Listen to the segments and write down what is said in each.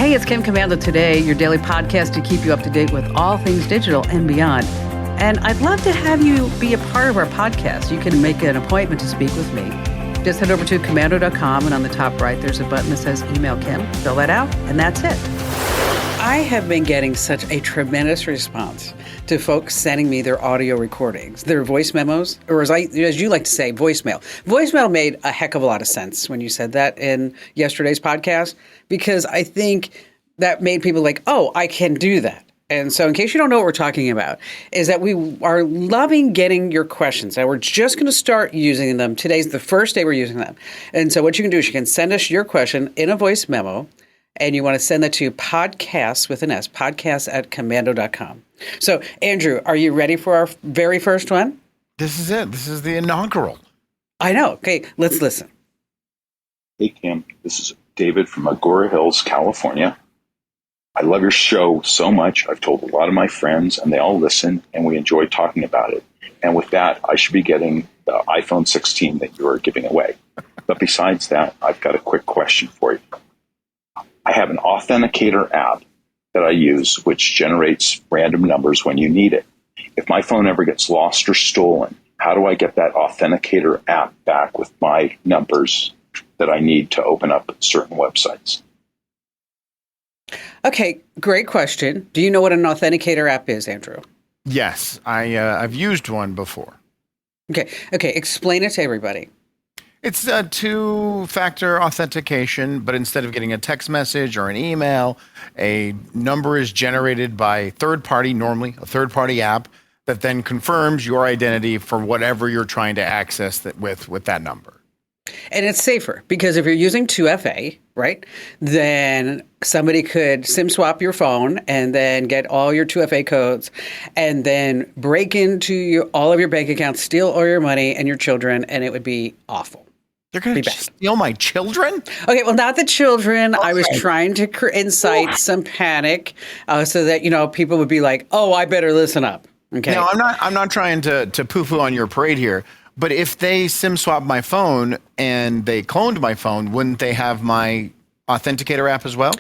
Hey, it's Kim Commando Today, your daily podcast to keep you up to date with all things digital and beyond. And I'd love to have you be a part of our podcast. You can make an appointment to speak with me. Just head over to commando.com, and on the top right, there's a button that says Email Kim. Fill that out, and that's it. I have been getting such a tremendous response to folks sending me their audio recordings, their voice memos, or as you like to say, voicemail. Voicemail made a heck of a lot of sense when you said that in yesterday's podcast, because I think that made people like, oh, I can do that. And so in case you don't know what we're talking about, is that we are loving getting your questions. Now, we're just going to start using them. Today's the first day we're using them. And so what you can do is you can send us your question in a voice memo, and you want to send that to podcasts with an S, podcasts@commando.com. So, Andrew, are you ready for our very first one? This is it. This is the inaugural. I know. Okay, let's listen. Hey, Kim. This is David from Agora Hills, California. I love your show so much. I've told a lot of my friends, and they all listen, and we enjoy talking about it. And with that, I should be getting the iPhone 16 that you are giving away. But besides that, I've got a quick question for you. I have an authenticator app that I use, which generates random numbers when you need it. If my phone ever gets lost or stolen, how do I get that authenticator app back with my numbers that I need to open up certain websites? Okay, great question. Do you know what an authenticator app is, Andrew? Yes, I've used one before. Okay, explain it to everybody. It's a two-factor authentication, but instead of getting a text message or an email, a number is generated by third-party, normally a third-party app, that then confirms your identity for whatever you're trying to access that with that number. And it's safer because if you're using 2FA, right, then somebody could SIM swap your phone and then get all your 2FA codes and then break into all of your bank accounts, steal all your money and your children, and it would be awful. They're going to steal my children? Okay, well, not the children. Okay. I was trying to incite some panic so that, people would be like, oh, I better listen up. Okay. No, I'm not trying to poo-poo on your parade here. But if they SIM swapped my phone and they cloned my phone, wouldn't they have my authenticator app as well?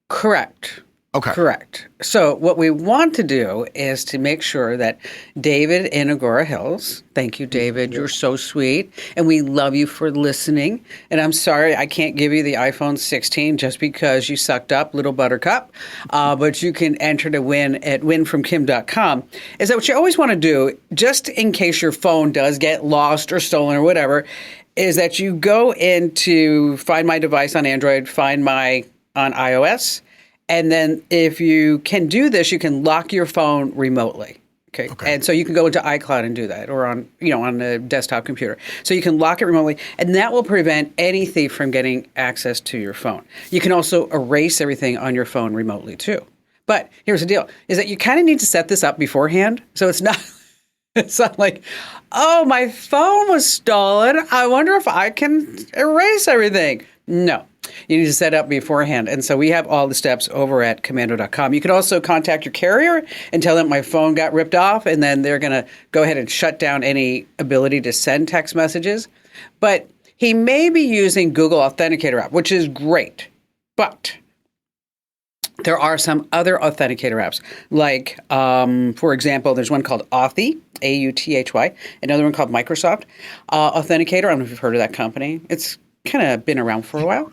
Correct. Okay. Correct. So what we want to do is to make sure that David in Agora Hills, thank you, David, you're so sweet, and we love you for listening. And I'm sorry I can't give you the iPhone 16 just because you sucked up, little buttercup, but you can enter to win at winfromkim.com. Is that what you always want to do, just in case your phone does get lost or stolen or whatever, is that you go into Find My Device on Android, Find My on iOS, and then if you can do this, you can lock your phone remotely. Okay. And so you can go into iCloud and do that, or on a desktop computer. So you can lock it remotely, and that will prevent any thief from getting access to your phone. You can also erase everything on your phone remotely too. But here's the deal, is that you kind of need to set this up beforehand. So it's not like, oh, my phone was stolen. I wonder if I can erase everything. No. You need to set up beforehand. And so we have all the steps over at commando.com. You can also contact your carrier and tell them my phone got ripped off, and then they're going to go ahead and shut down any ability to send text messages. But he may be using Google Authenticator app, which is great. But there are some other authenticator apps, like, for example, there's one called Authy, Authy, another one called Microsoft Authenticator. I don't know if you've heard of that company. It's kind of been around for a while.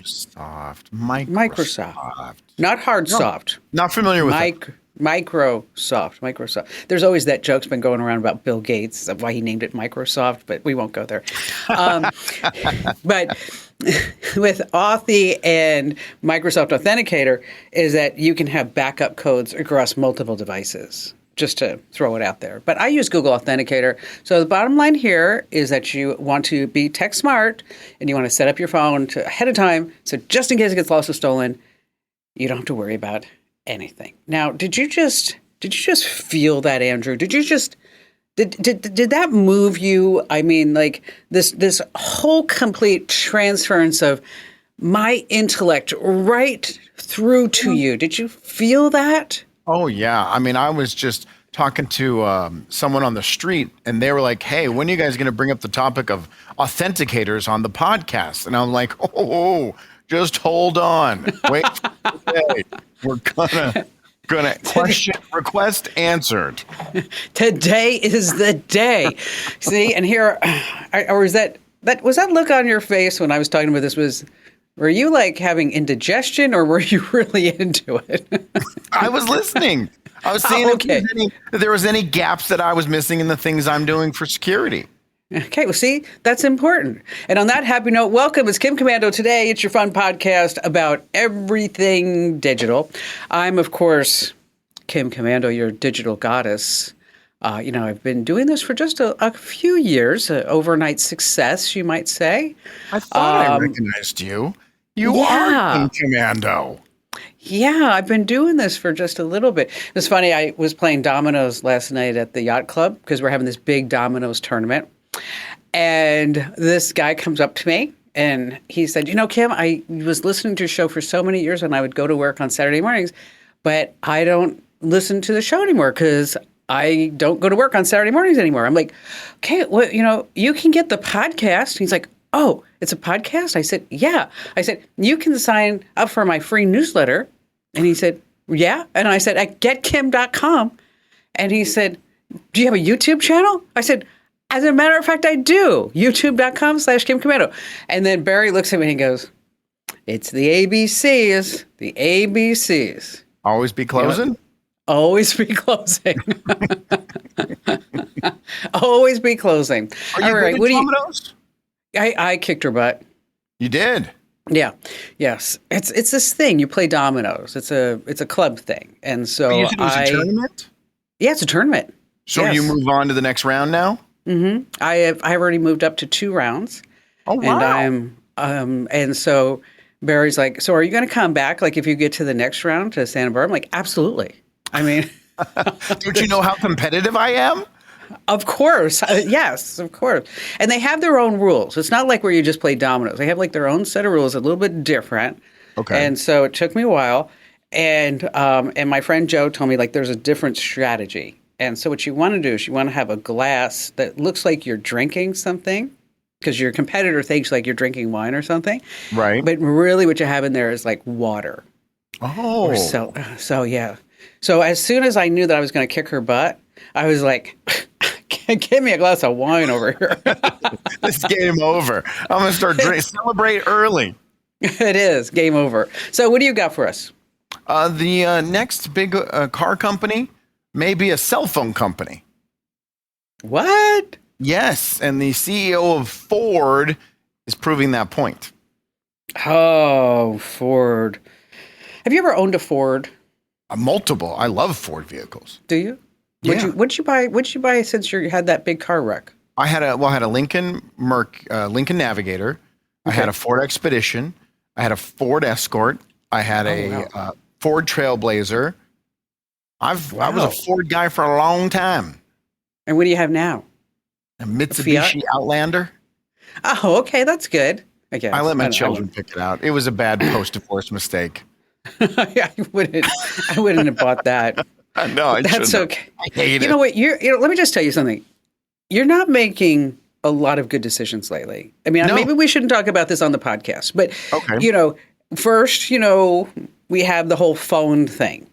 Microsoft. Not hard soft. Not familiar with it. Microsoft. There's always that joke's been going around about Bill Gates, of why he named it Microsoft, but we won't go there. But with Authy and Microsoft Authenticator is that you can have backup codes across multiple devices, just to throw it out there. But I use Google Authenticator. So the bottom line here is that you want to be tech smart, and you want to set up your phone ahead of time. So just in case it gets lost or stolen, you don't have to worry about anything. Now, did you just feel that, Andrew? Did that move you? I mean, like this whole complete transference of my intellect right through to you. Did you feel that? Oh, yeah. I mean, I was just talking to someone on the street, and they were like, hey, when are you guys going to bring up the topic of authenticators on the podcast? And I'm like, oh, Just hold on. Wait for the day. We're gonna question request answered. Today is the day. See, and here, or was that look on your face when I was talking about this? Were you like having indigestion, or were you really into it? I was listening. I was seeing if there was any gaps that I was missing in the things I'm doing for security. Okay, well, see, that's important. And on that happy note, welcome. It's Kim Commando today. It's your fun podcast about everything digital. I'm, of course, Kim Commando, your digital goddess. I've been doing this for just a few years, overnight success, you might say. I thought I recognized you. You are Kim Commando. Yeah, I've been doing this for just a little bit. It was funny. I was playing dominoes last night at the yacht club because we're having this big dominoes tournament. And this guy comes up to me and he said, Kim, I was listening to your show for so many years when I would go to work on Saturday mornings, but I don't listen to the show anymore because I don't go to work on Saturday mornings anymore. I'm like, okay, well, you can get the podcast. And he's like, oh, it's a podcast? I said, yeah. I said, you can sign up for my free newsletter. And he said, yeah. And I said, at getkim.com. And he said, do you have a YouTube channel? I said, as a matter of fact, I do. YouTube.com/Kim Commando. And then Barry looks at me and he goes, it's the ABCs. The ABCs. Always be closing? Always be closing. Always be closing. Are you good at dominoes? I kicked her butt. You did? Yeah. Yes. It's this thing. You play dominoes. It's a club thing. And so you said it was a tournament? Yeah, it's a tournament. So you move on to the next round now? Mm-hmm. I've already moved up to 2 rounds. Oh, wow. And and so Barry's like, so are you going to come back? Like if you get to the next round to Santa Barbara? I'm like, absolutely. I mean, don't you know how competitive I am? Of course. Yes, of course. And they have their own rules. It's not like where you just play dominoes. They have like their own set of rules, a little bit different. Okay. And so it took me a while. And my friend Joe told me like there's a different strategy. And so what you want to do is you want to have a glass that looks like you're drinking something because your competitor thinks like you're drinking wine or something. Right. But really what you have in there is like water. Oh. So yeah. So as soon as I knew that I was going to kick her butt, I was like, give me a glass of wine over here. It's game over. I'm going to start drinking. Celebrate early. It is game over. So what do you got for us? The next big car company may be a cell phone company. What? Yes. And the CEO of Ford is proving that point. Oh, Ford. Have you ever owned a Ford? Multiple. I love Ford vehicles. Do you? Yeah. What'd you buy since you had that big car wreck? I had a Lincoln Navigator. Okay. I had a Ford Expedition. I had a Ford Escort. I had a Ford Trailblazer. I was a Ford guy for a long time. And what do you have now? A Mitsubishi Outlander. Oh, okay, that's good. I guess. I let my children pick it out. It was a bad post-divorce mistake. I wouldn't have bought that. No, that's okay. I hate it. You know what? Let me just tell you something. You're not making a lot of good decisions lately. I mean, maybe we shouldn't talk about this on the podcast, but first, we have the whole phone thing.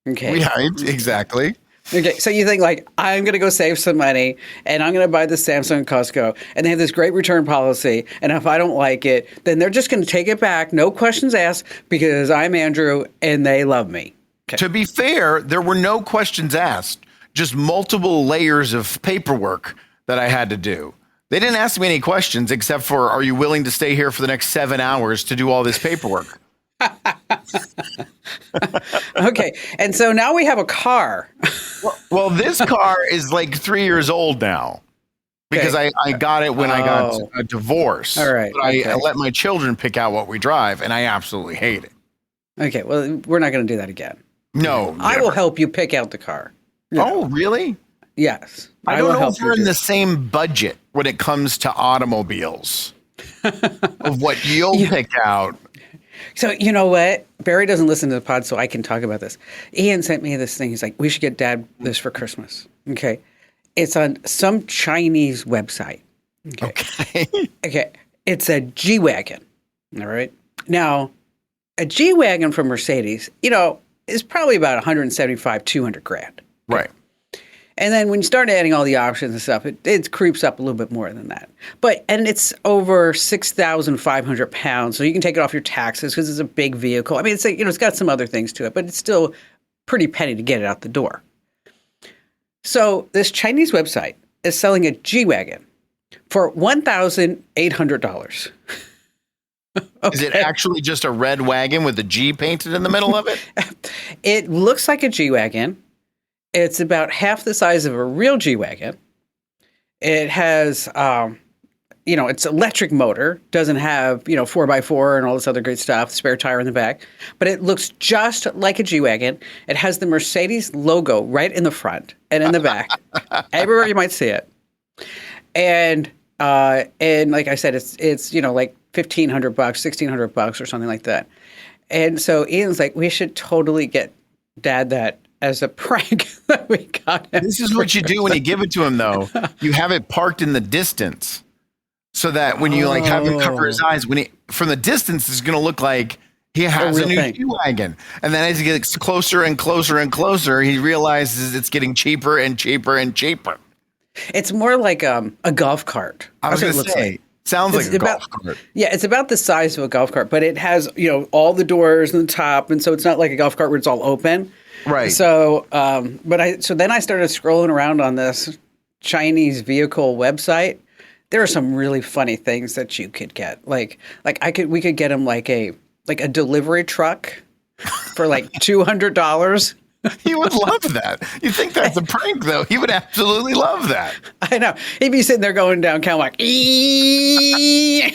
Okay. Yeah, exactly. Okay, so you think like, I'm going to go save some money and I'm going to buy the Samsung Costco and they have this great return policy. And if I don't like it, then they're just going to take it back. No questions asked because I'm Andrew and they love me. Okay. To be fair, there were no questions asked, just multiple layers of paperwork that I had to do. They didn't ask me any questions except for, are you willing to stay here for the next 7 hours to do all this paperwork? Okay. And so now we have a car. Well, this car is like 3 years old now because I got it when I got a divorce. All right. But I let my children pick out what we drive, and I absolutely hate it. Okay. Well, we're not going to do that again. No. I will help you pick out the car. Oh, really? Yes. I don't know if we're in the same budget when it comes to automobiles of what you'll pick out. So you know what? Barry doesn't listen to the pod, so I can talk about this. Ian sent me this thing. He's like, we should get Dad this for Christmas. Okay. It's on some Chinese website. Okay. It's a G-Wagon. All right. Now, a G-Wagon from Mercedes, is probably about 175, 200 grand. Right. And then when you start adding all the options and stuff, it creeps up a little bit more than that. And it's over 6,500 pounds, so you can take it off your taxes because it's a big vehicle. I mean, it's got some other things to it, but it's still pretty penny to get it out the door. So this Chinese website is selling a G-Wagon for $1,800. Okay. Is it actually just a red wagon with a G painted in the middle of it? It looks like a G-Wagon. It's about half the size of a real G-Wagon. It has, it's electric motor, doesn't have, 4x4 and all this other great stuff, spare tire in the back. But it looks just like a G-Wagon. It has the Mercedes logo right in the front and in the back, everywhere you might see it. And like I said, it's like $1,500, $1,600 or something like that. And so Ian's like, we should totally get Dad that as a prank that we got him. This is what you do when you give it to him, though. You have it parked in the distance so that when you have him cover his eyes, from the distance, it's going to look like he has a new G-Wagon. And then as he gets closer and closer and closer, he realizes it's getting cheaper and cheaper and cheaper. It's more like a golf cart. I was going to say, sounds like a golf cart. Yeah, it's about the size of a golf cart, but it has, all the doors and the top. And so it's not like a golf cart where it's all open. Right. So, then I started scrolling around on this Chinese vehicle website. There are some really funny things that you could get. We could get him like a delivery truck for like $200. He would love that. You think that's a prank, though? He would absolutely love that. I know. He'd be sitting there going downtown like, He'd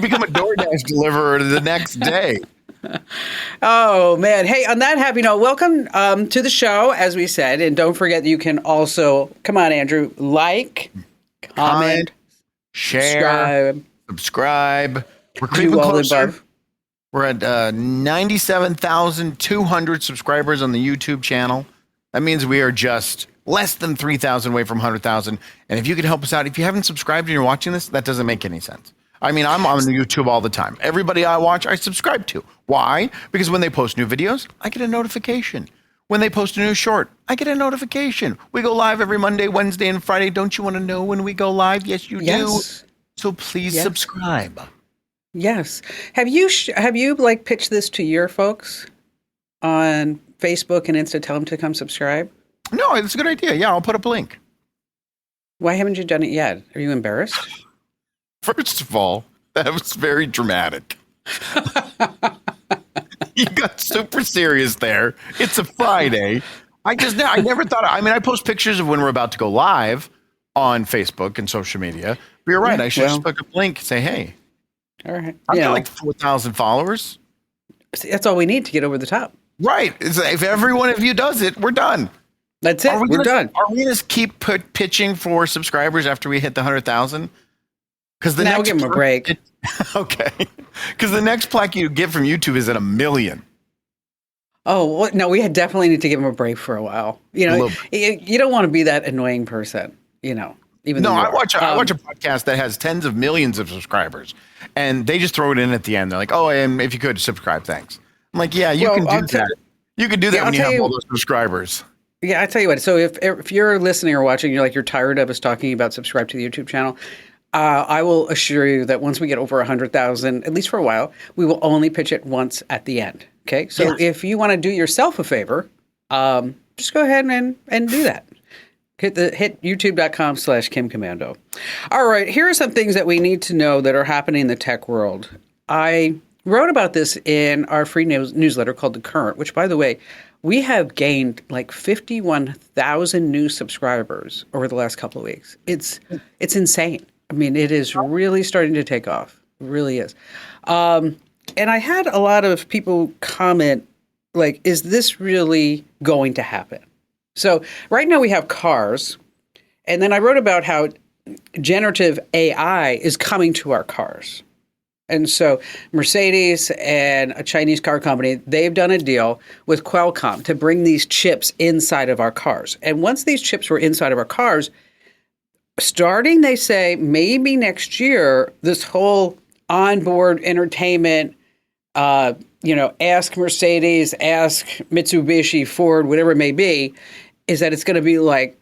become a DoorDash deliverer the next day. Oh, man. Hey, on that happy note, welcome to the show, as we said. And don't forget, you can also, come on, Andrew, comment, share, subscribe. We're creeping closer. We're at 97,200 subscribers on the YouTube channel. That means we are just less than 3,000 away from 100,000. And if you could help us out, if you haven't subscribed and you're watching this, that doesn't make any sense. I mean, I'm on YouTube all the time. Everybody I watch, I subscribe to. Why? Because when they post new videos, I get a notification. When they post a new short, I get a notification. We go live every Monday, Wednesday, and Friday. Don't you want to know when we go live? Yes, you do. So please subscribe. Yes. Have you pitched this to your folks on Facebook and Insta? Tell them to come subscribe? No, it's a good idea. Yeah, I'll put up a link. Why haven't you done it yet? Are you embarrassed? First of all, that was very dramatic. You got super serious there. It's a Friday. I never thought. I post pictures of when we're about to go live on Facebook and social media. But you're right. I should just put a link and say, hey. All right. I've got like 4,000 followers. That's all we need to get over the top. Right. If every one of you does it, we're done. That's it. We're done. Are we going to keep pitching for subscribers after we hit the 100,000? Because now give them a break. Okay. Because the next plaque you get from YouTube is at 1 million. Oh, well, no, we definitely need to give them a break for a while. You don't want to be that annoying person, Even though I watch a podcast that has tens of millions of subscribers, and they just throw it in at the end. They're like, "Oh, and if you could subscribe, thanks." I'm like, "Yeah, you can do that. You can do that when you have all those subscribers." Yeah, I tell you what. So if you're listening or watching, you're tired of us talking about subscribe to the YouTube channel. I will assure you that once we get over 100,000, at least for a while, we will only pitch it once at the end. Okay, so if you want to do yourself a favor, just go ahead and do that. Hit youtube.com/Kim Commando. All right, here are some things that we need to know that are happening in the tech world. I wrote about this in our free newsletter called The Current, which, by the way, we have gained like 51,000 new subscribers over the last couple of weeks. It's insane. I mean, it is really starting to take off. It really is. And I had a lot of people comment, like, is this really going to happen? So right now we have cars, and then I wrote about how generative AI is coming to our cars. And so Mercedes and a Chinese car company, they've done a deal with Qualcomm to bring these chips inside of our cars. And once these chips were inside of our cars, starting, they say, maybe next year, this whole onboard entertainment ask Mercedes, ask Mitsubishi, Ford, whatever it may be, is that it's going to be like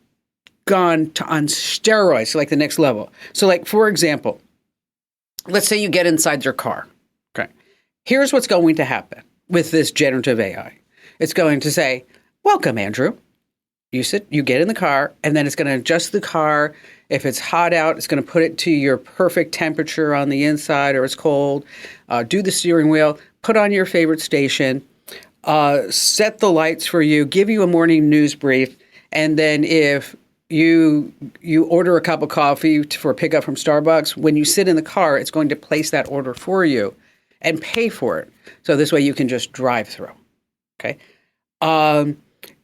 on steroids, so like the next level. So like, for example, let's say you get inside your car. Okay. Here's what's going to happen with this generative AI. It's going to say, welcome, Andrew. You get in the car, and then it's going to adjust the car. If it's hot out, it's going to put it to your perfect temperature on the inside, or it's cold. Do the steering wheel, put on your favorite station, set the lights for you, give you a morning news brief, and then if you order a cup of coffee for a pickup from Starbucks, when you sit in the car, it's going to place that order for you and pay for it. So this way you can just drive through. Okay.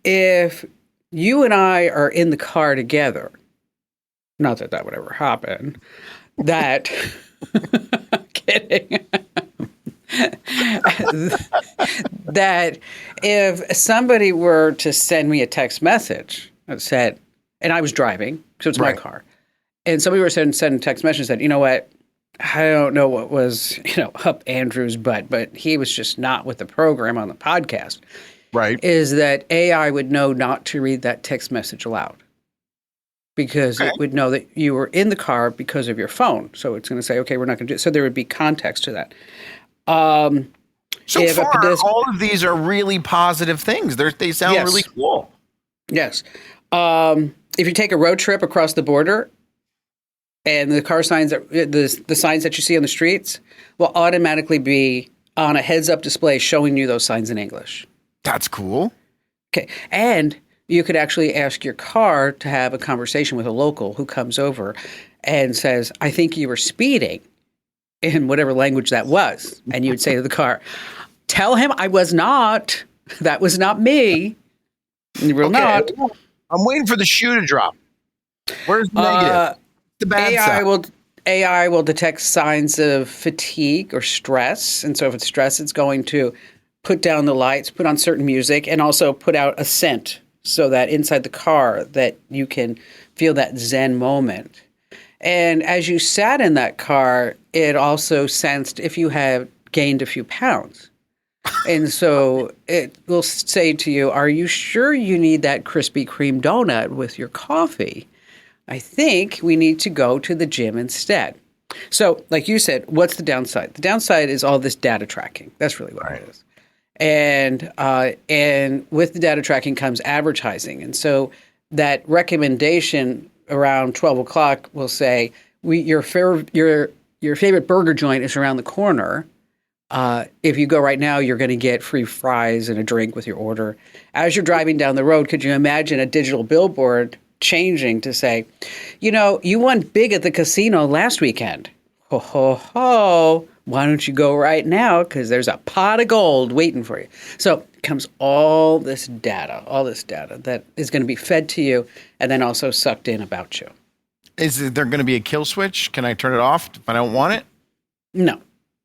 If you and I are in the car together, not that that would ever happen, that, kidding, that if somebody were to send me a text message that said, and I was driving, so it's my car, and somebody were to send a text message and said, you know what, I don't know what was, up Andrew's butt, but he was just not with the program on the podcast. Right. Is that AI would know not to read that text message aloud because it would know that you were in the car because of your phone. So it's going to say, okay, we're not going to do it. So there would be context to that. So far, all of these are really positive things. They sound really cool. Yes. If you take a road trip across the border and the car signs, the signs that you see on the streets will automatically be on a heads-up display showing you those signs in English. That's cool. Okay. And you could actually ask your car to have a conversation with a local who comes over and says, I think you were speeding, in whatever language that was. And you would say to the car, tell him I was not. That was not me. You will not. I'm waiting for the shoe to drop. Where's the negative? The bad side. AI will detect signs of fatigue or stress. And so if it's stress, it's going to put down the lights, put on certain music, and also put out a scent so that inside the car that you can feel that Zen moment. And as you sat in that car, it also sensed if you had gained a few pounds. And so it will say to you, are you sure you need that Krispy Kreme donut with your coffee? I think we need to go to the gym instead. So like you said, what's the downside? The downside is all this data tracking. That's really what it is. And with the data tracking comes advertising. And so that recommendation around 12 o'clock will say, your favorite burger joint is around the corner. If you go right now, you're going to get free fries and a drink with your order. As you're driving down the road, could you imagine a digital billboard changing to say, you won big at the casino last weekend. Ho, ho, ho. Why don't you go right now? Because there's a pot of gold waiting for you. So it comes all this data that is going to be fed to you and then also sucked in about you. Is there going to be a kill switch? Can I turn it off if I don't want it? No.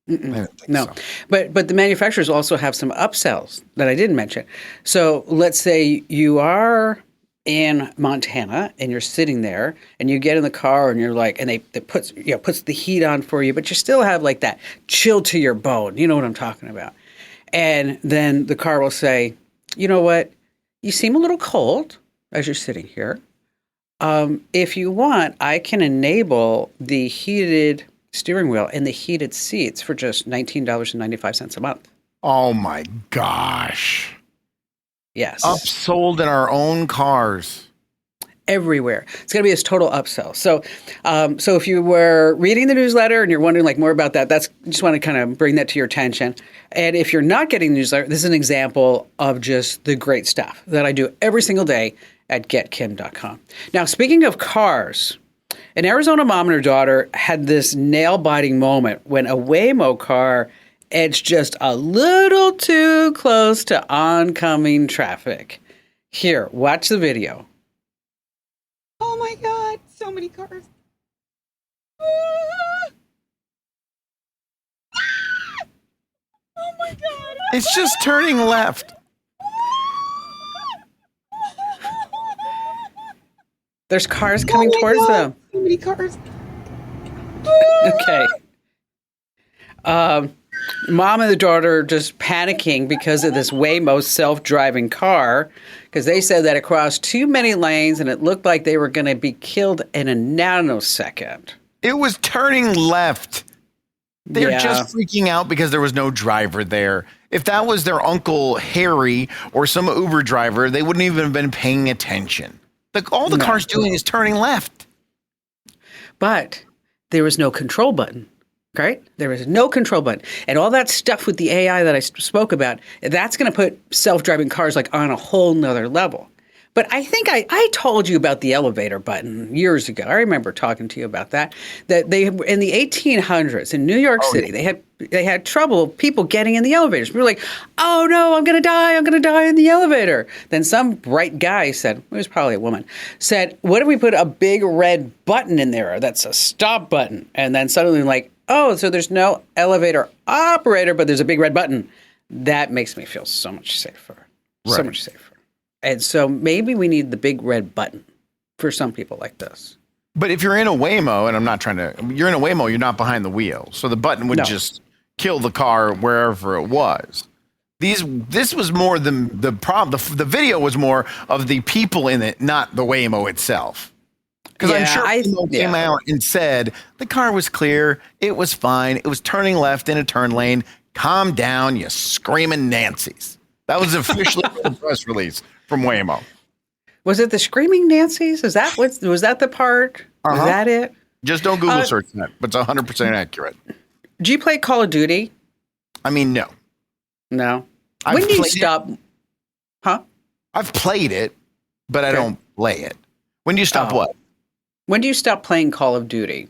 No. So. But the manufacturers also have some upsells that I didn't mention. So let's say you are in Montana and you're sitting there and you get in the car and you're like, and it puts the heat on for you, but you still have like that chill to your bone. You know what I'm talking about. And then the car will say, you know what? You seem a little cold as you're sitting here. If you want, I can enable the heated steering wheel and the heated seats for just $19.95 a month. Oh my gosh. Yes. Upsold in our own cars. Everywhere. It's going to be this total upsell. So if you were reading the newsletter and you're wondering like more about that, just want to kind of bring that to your attention. And if you're not getting the newsletter, this is an example of just the great stuff that I do every single day at getkim.com. Now, speaking of cars, an Arizona mom and her daughter had this nail-biting moment when a Waymo car edged just a little too close to oncoming traffic. Here, watch the video. Oh my God, so many cars. Ah! Ah! Oh my God. It's just turning left. There's cars coming towards them. So many cars. Okay. Mom and the daughter are just panicking because of this Waymo self-driving car, because they said that it crossed too many lanes and it looked like they were going to be killed in a nanosecond. It was turning left. They're Yeah. just freaking out because there was no driver there. If that was their Uncle Harry or some Uber driver, they wouldn't even have been paying attention. All the car's doing is turning left. But there was no control button, right? There was no control button. And all that stuff with the AI that I spoke about, that's going to put self-driving cars like on a whole nother level. But I think I told you about the elevator button years ago. I remember talking to you about that. That they in the 1800s in New York City, they had trouble people getting in the elevators. We were like, "Oh no, I'm going to die! I'm going to die in the elevator." Then some bright guy said, it was probably a woman, said, "What if we put a big red button in there? That's a stop button." And then suddenly, like, oh, so there's no elevator operator, but there's a big red button. That makes me feel so much safer. So Right. much safer. And so maybe we need the big red button for some people like this. But if you're in a Waymo, and you're in a Waymo, you're not behind the wheel. So the button would just kill the car wherever it was. This was more the problem. The video was more of the people in it, not the Waymo itself. Because I'm sure Waymo came out and said the car was clear. It was fine. It was turning left in a turn lane. Calm down, you screaming Nancy's. That was officially the press release from Waymo. Was it the Screaming Nancy's? Was that the part? Was that it? Just don't Google search that, but it's 100% accurate. Do you play Call of Duty? I mean, no. No. When do you stop? Huh? I've played it, but I don't play it. When do you stop what? When do you stop playing Call of Duty?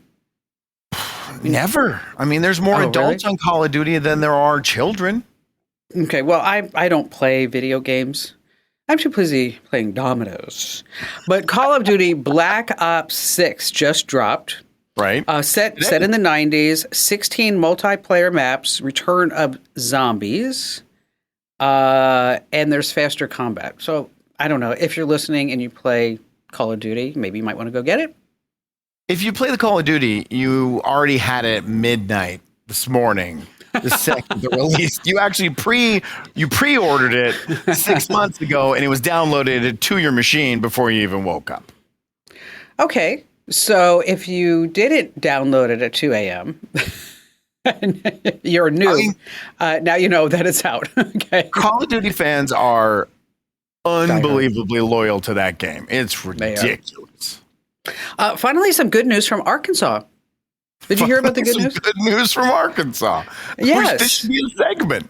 Never. I mean, there's more adults on Call of Duty than there are children. Okay, well, I don't play video games. I'm too busy playing dominoes. But Call of Duty Black Ops 6 just dropped. Right. Set in the 90s, 16 multiplayer maps, Return of Zombies, and there's faster combat. So I don't know. If you're listening and you play Call of Duty, maybe you might want to go get it. If you play the Call of Duty, you already had it at midnight this morning. The second the release, you actually pre-ordered it 6 months ago, and it was downloaded to your machine before you even woke up. Okay, so if you didn't download it at 2 a.m., you're new. Now you know that it's out. Okay. Call of Duty fans are unbelievably loyal to that game. It's ridiculous. Finally, some good news from Arkansas. Did you hear about the good news? Good news from Arkansas. Yes. This should be a segment.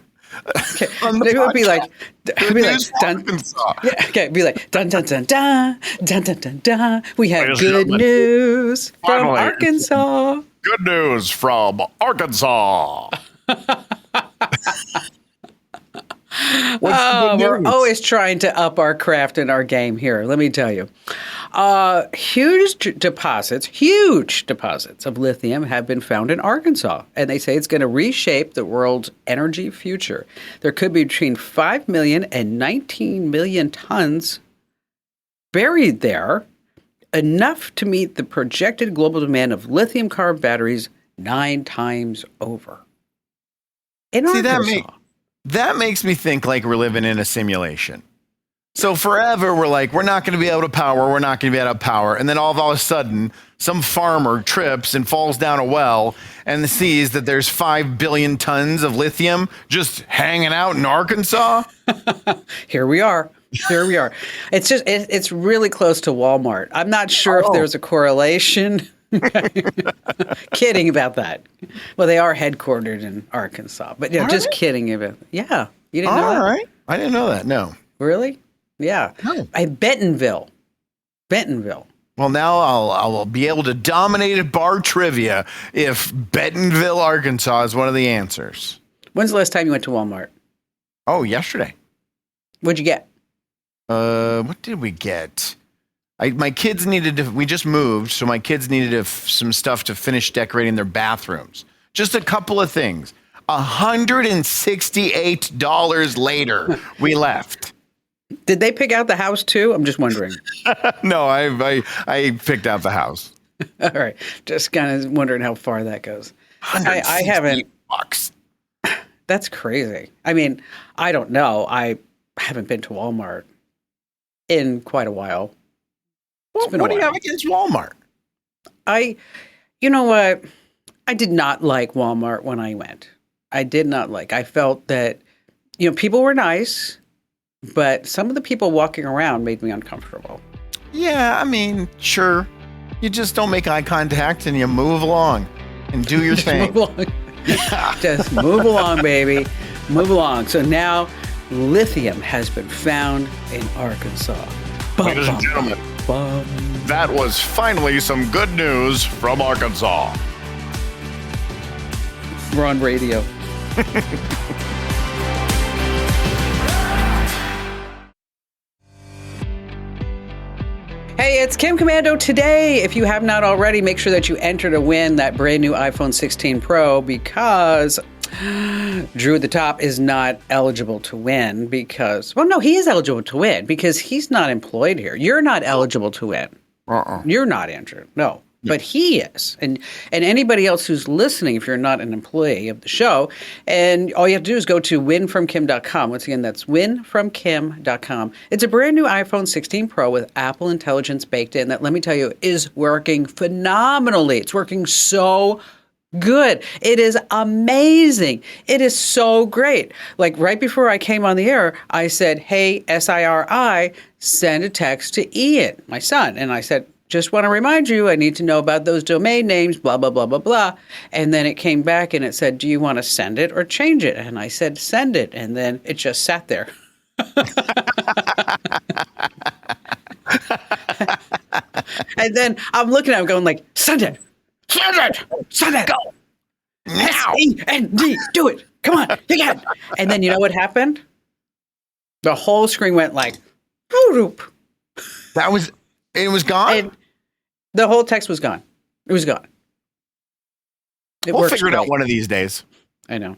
Okay. It would be like, dun, Arkansas. Yeah, okay, be like, dun, dun, dun, dun, dun, dun, dun, dun. We have good news from Arkansas. Good news from Arkansas. We're always trying to up our craft and our game here. Let me tell you. Huge deposits of lithium have been found in Arkansas, and they say it's going to reshape the world's energy future. There could be between 5 million and 19 million tons buried there, enough to meet the projected global demand of lithium car batteries 9 times over. In Arkansas. That makes me think like we're living in a simulation. So forever, we're like, we're not going to be able to power. And then all of a sudden, some farmer trips and falls down a well and sees that there's 5 billion tons of lithium just hanging out in Arkansas. Here we are. It's just, it's really close to Walmart. I'm not sure if there's a correlation. Kidding about that. Well, they are headquartered in Arkansas, but just kidding about. Yeah, you didn't know that? All right, I didn't know that. No, really? Yeah, Bentonville. Well, now I'll be able to dominate at bar trivia if Bentonville, Arkansas, is one of the answers. When's the last time you went to Walmart? Oh, yesterday. What'd you get? What did we get? My kids needed to. We just moved, so my kids needed some stuff to finish decorating their bathrooms. Just a couple of things. $168 later, we left. Did they pick out the house too? I'm just wondering. No, I picked out the house. All right, just kind of wondering how far that goes. I haven't. $168. That's crazy. I mean, I don't know. I haven't been to Walmart in quite a while. Well, what do you have against Walmart? You know what? I did not like Walmart when I went. I did not like. I felt that, people were nice, but some of the people walking around made me uncomfortable. Yeah, I mean, sure. You just don't make eye contact and you move along and do your thing. Move along. Just move along, baby. Move along. So now lithium has been found in Arkansas. Ladies and gentlemen, that was finally some good news from Arkansas. We're on radio. Hey, it's Kim Commando today. If you have not already, make sure that you enter to win that brand new iPhone 16 Pro because Drew at the top is not eligible to win because, well, no, he is eligible to win because he's not employed here. You're not eligible to win. You're not, Andrew. No. But he is. And anybody else who's listening, if you're not an employee of the show, and all you have to do is go to winfromkim.com. Once again, that's winfromkim.com. It's a brand new iPhone 16 Pro with Apple Intelligence baked in that, let me tell you, is working phenomenally. It's working so good. It is amazing. It is so great. Like right before I came on the air, I said, hey, SIRI, send a text to Ian, my son. And I said, just want to remind you, I need to know about those domain names, blah, blah, blah, blah, blah. And then it came back and it said, do you want to send it or change it? And I said, send it. And then it just sat there. And then I'm looking at him going like, send it, go. Now. S-E-N-D, do it. Come on, you can. And then you know what happened? The whole screen went like, whoop. It was gone? And the whole text was gone. It was gone. We'll figure it out one of these days. I know.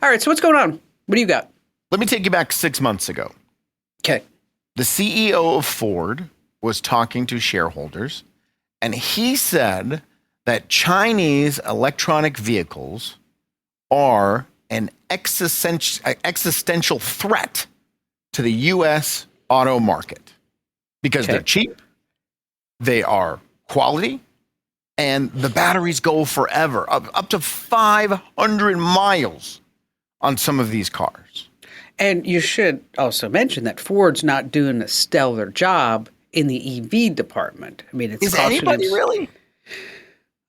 All right, so what's going on? What do you got? Let me take you back 6 months ago. Okay. The CEO of Ford was talking to shareholders, and he said that Chinese electronic vehicles are an existential threat to the U.S. auto market because they're cheap. They are quality, and the batteries go forever, up to 500 miles on some of these cars. And you should also mention that Ford's not doing a stellar job in the EV department. I mean, it's Is anybody really?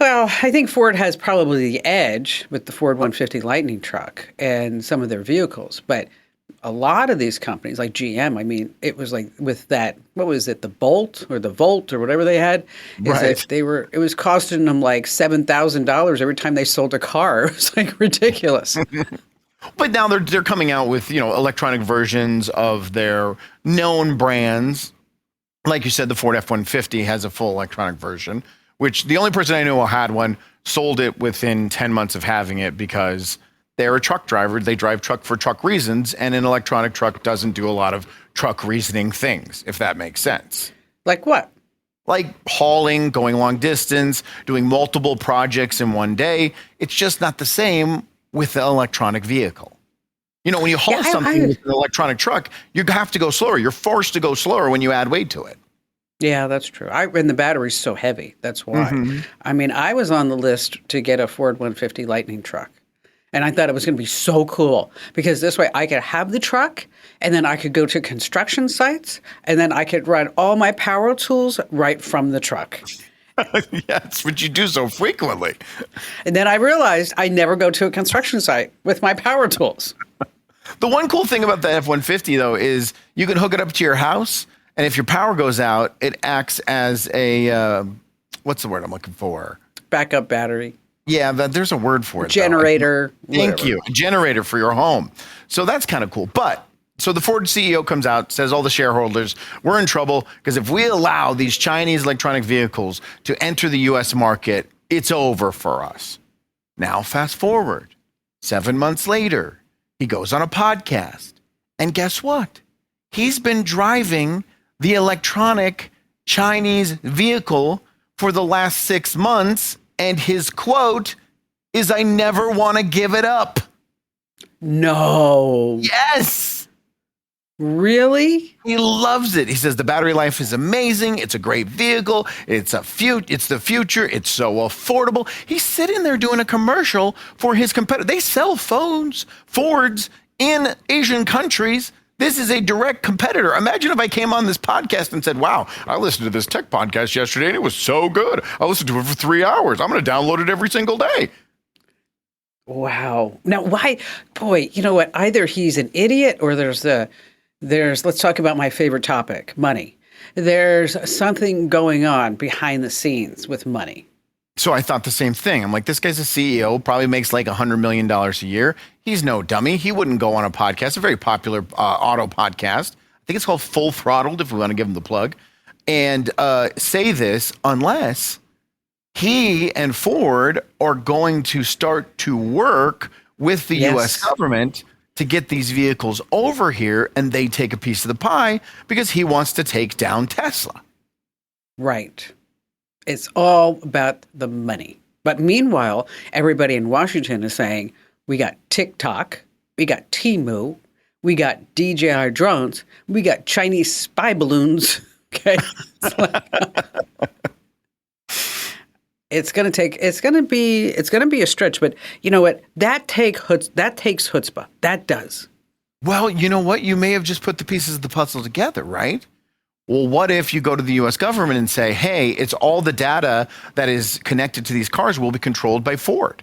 Well, I think Ford has probably the edge with the Ford 150 Lightning truck and some of their vehicles, but a lot of these companies, like GM, I mean, it was like with that, what was it, the Bolt or the Volt or whatever they had, it was costing them like $7,000 every time they sold a car. It was like ridiculous. But now they're coming out with, electronic versions of their known brands. Like you said, the Ford F-150 has a full electronic version, which the only person I know who had one sold it within 10 months of having it because they're a truck driver. They drive truck for truck reasons, and an electronic truck doesn't do a lot of truck reasoning things, if that makes sense. Like what? Like hauling, going long distance, doing multiple projects in one day. It's just not the same with the electronic vehicle. When you haul something with an electronic truck, you have to go slower. You're forced to go slower when you add weight to it. Yeah, that's true. And the battery's so heavy. That's why. Mm-hmm. I mean, I was on the list to get a Ford 150 Lightning truck. And I thought it was going to be so cool because this way I could have the truck and then I could go to construction sites and then I could run all my power tools right from the truck. Yeah, that's what you do so frequently. And then I realized I never go to a construction site with my power tools. The one cool thing about the F-150, though, is you can hook it up to your house. And if your power goes out, it acts as a, what's the word I'm looking for? Backup battery. Yeah, there's a word for it. Generator. Thank you. A generator for your home. So that's kind of cool. But so the Ford CEO comes out, says all the shareholders, we're in trouble because if we allow these Chinese electronic vehicles to enter the U.S. market, it's over for us. Now, fast forward 7 months later, he goes on a podcast. And guess what? He's been driving the electronic Chinese vehicle for the last 6 months. And his quote is, I never want to give it up. No. Yes. Really? He loves it. He says the battery life is amazing. It's a great vehicle. It's the future. It's so affordable. He's sitting there doing a commercial for his competitor. They sell phones, Fords, in Asian countries. This is a direct competitor. Imagine if I came on this podcast and said, wow, I listened to this tech podcast yesterday and it was so good. I listened to it for 3 hours. I'm going to download it every single day. Wow. Now, why? Boy, you know what? Either he's an idiot or let's talk about my favorite topic, money. There's something going on behind the scenes with money. So I thought the same thing. I'm like, this guy's a CEO, probably makes like $100 million a year. He's no dummy. He wouldn't go on a podcast, a very popular auto podcast. I think it's called Full Throttled, if we want to give him the plug, and say this unless he and Ford are going to start to work with the U.S. government to get these vehicles over here, and they take a piece of the pie because he wants to take down Tesla. Right. It's all about the money. But meanwhile, everybody in Washington is saying, we got TikTok, we got Temu, we got DJI drones, we got Chinese spy balloons. Okay. It's going to be a stretch, but you know what? That takes chutzpah. That does. Well, you know what? You may have just put the pieces of the puzzle together, right? Well, what if you go to the U.S. government and say, hey, it's all the data that is connected to these cars will be controlled by Ford,